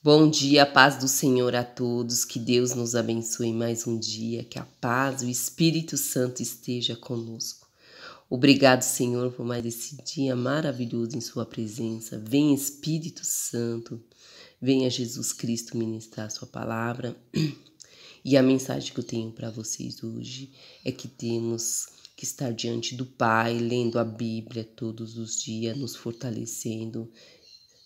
Bom dia, paz do Senhor a todos, que Deus nos abençoe mais um dia, que a paz, o Espírito Santo esteja conosco. Obrigado, Senhor, por mais esse dia maravilhoso em sua presença. Venha Espírito Santo, venha Jesus Cristo ministrar sua palavra. E a mensagem que eu tenho para vocês hoje é que temos que estar diante do Pai, lendo a Bíblia todos os dias, nos fortalecendo.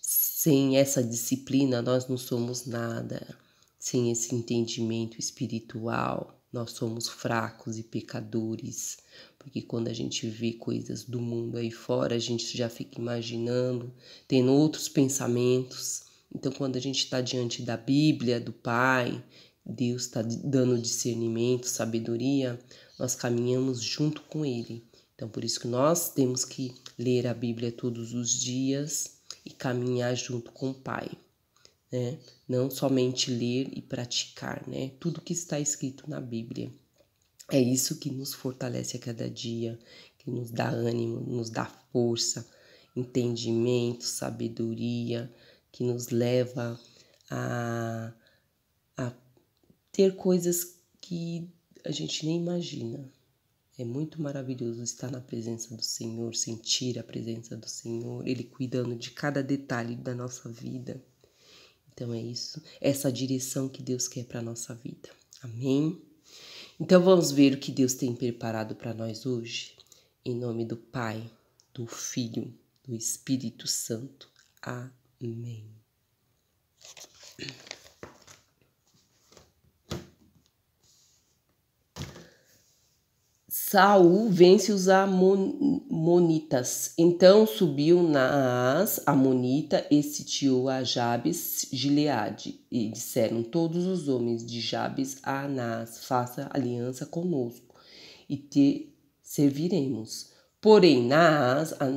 Sem essa disciplina, nós não somos nada. Sem esse entendimento espiritual, nós somos fracos e pecadores. Porque quando a gente vê coisas do mundo aí fora, a gente já fica imaginando, tendo outros pensamentos. Então, quando a gente está diante da Bíblia, do Pai, Deus está dando discernimento, sabedoria, nós caminhamos junto com Ele. Então, por isso que nós temos que ler a Bíblia todos os dias e caminhar junto com o Pai, né? Não somente ler e praticar, né? Tudo que está escrito na Bíblia. É isso que nos fortalece a cada dia, que nos dá ânimo, nos dá força, entendimento, sabedoria, que nos leva a ter coisas que a gente nem imagina. É muito maravilhoso estar na presença do Senhor, sentir a presença do Senhor, Ele cuidando de cada detalhe da nossa vida. Então é isso, essa direção que Deus quer para a nossa vida. Amém? Então vamos ver o que Deus tem preparado para nós hoje. Em nome do Pai, do Filho, do Espírito Santo. Amém. Saul vence os amonitas. Então subiu Naás, amonita, e sitiou a Jabes Gileade. E disseram todos os homens de Jabes a Naás: faça aliança conosco, e te serviremos. Porém, Naás, a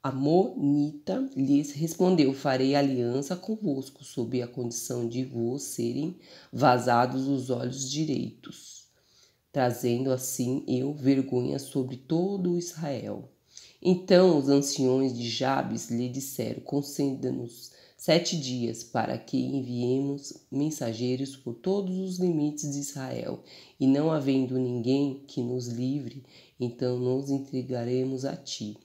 amonita, lhes respondeu: farei aliança convosco, sob a condição de vos serem vazados os olhos direitos, trazendo assim eu vergonha sobre todo Israel. Então os anciões de Jabes lhe disseram: conceda-nos 7 dias para que enviemos mensageiros por todos os limites de Israel, e não havendo ninguém que nos livre, então nos entregaremos a ti.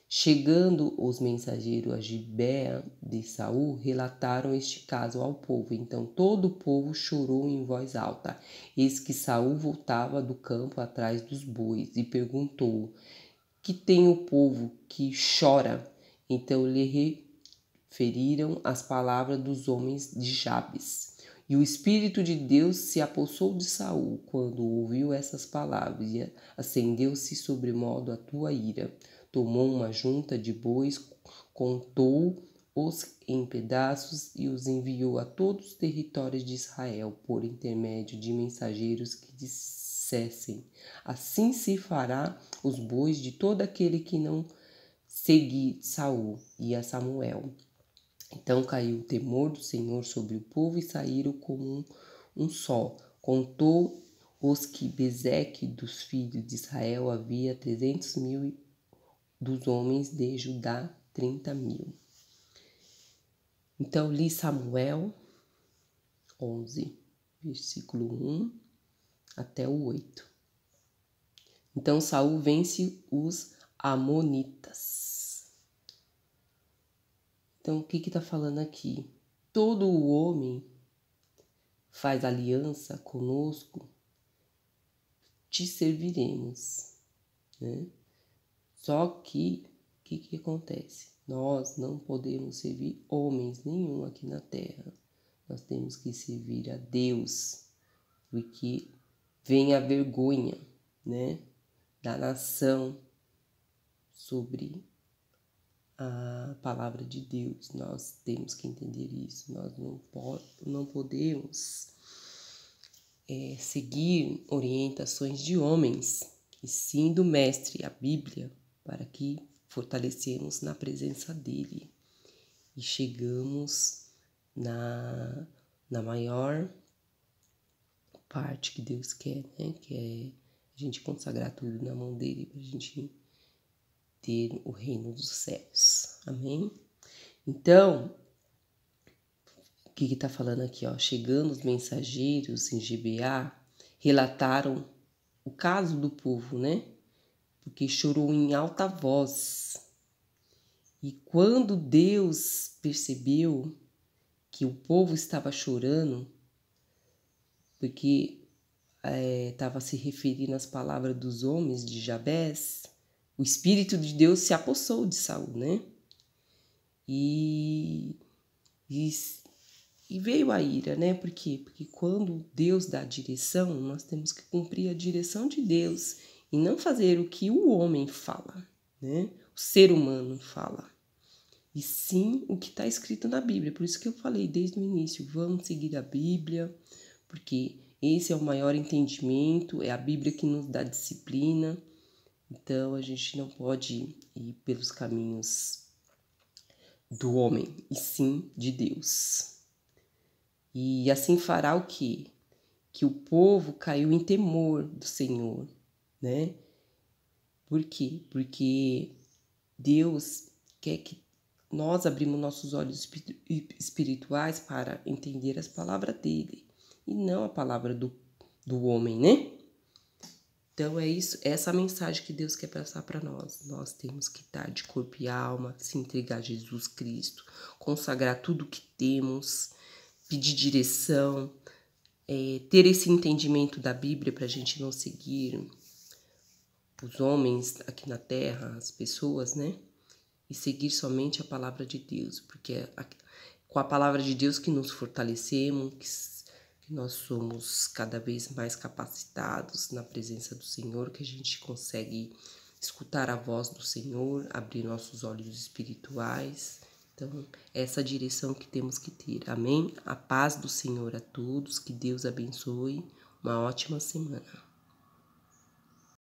Chegando os mensageiros a Gibeá de Saul, relataram este caso ao povo. Então todo o povo chorou em voz alta. Eis que Saul voltava do campo atrás dos bois e perguntou: que tem o povo que chora? Então lhe referiram as palavras dos homens de Jabes. E o Espírito de Deus se apossou de Saul quando ouviu essas palavras, e acendeu-se sobremodo a tua ira. Tomou uma junta de bois, contou-os em pedaços e os enviou a todos os territórios de Israel, por intermédio de mensageiros que dissessem: assim se fará os bois de todo aquele que não seguir Saul e a Samuel. Então caiu o temor do Senhor sobre o povo e saíram como um só. Contou os que Bezeque dos filhos de Israel havia 300.000, dos homens de Judá 30.000. Então li Samuel 11, versículo 1 até o 8. Então Saul vence os amonitas. Então, o que está falando aqui? Todo o homem faz aliança conosco, te serviremos, né? Só que, o que acontece? Nós não podemos servir homens nenhum aqui na terra. Nós temos que servir a Deus, porque vem a vergonha, né, da nação sobre a palavra de Deus. Nós temos que entender isso. Nós não podemos seguir orientações de homens, e sim do Mestre, a Bíblia, para que fortalecemos na presença dele e chegamos na maior parte que Deus quer, né? Que é a gente consagrar tudo na mão dele para a gente ter o reino dos céus. Amém? Então, o que está falando aqui, ó? Chegando os mensageiros em Gibeá, relataram o caso do povo, né? Porque chorou em alta voz. E quando Deus percebeu que o povo estava chorando, porque estava se referindo às palavras dos homens de Jabés, o Espírito de Deus se apossou de Saul, né? E veio a ira, né? Por quê? Porque quando Deus dá a direção, nós temos que cumprir a direção de Deus e não fazer o que o homem fala, né? O ser humano fala. E sim o que está escrito na Bíblia. Por isso que eu falei desde o início, vamos seguir a Bíblia, porque esse é o maior entendimento, é a Bíblia que nos dá disciplina. Então a gente não pode ir pelos caminhos do homem, e sim de Deus. E assim fará o quê? Que o povo caiu em temor do Senhor, né? Por quê? Porque Deus quer que nós abrimos nossos olhos espirituais para entender as palavras dele e não a palavra do homem, né? Então é isso, essa mensagem que Deus quer passar para nós. Nós temos que estar de corpo e alma, se entregar a Jesus Cristo, consagrar tudo que temos, pedir direção, ter esse entendimento da Bíblia para a gente não seguir os homens aqui na terra, as pessoas, né? E seguir somente a palavra de Deus, porque é com a palavra de Deus que nos fortalecemos, que nós somos cada vez mais capacitados na presença do Senhor, que a gente consegue escutar a voz do Senhor, abrir nossos olhos espirituais. Então, essa direção que temos que ter. Amém? A paz do Senhor a todos, que Deus abençoe. Uma ótima semana.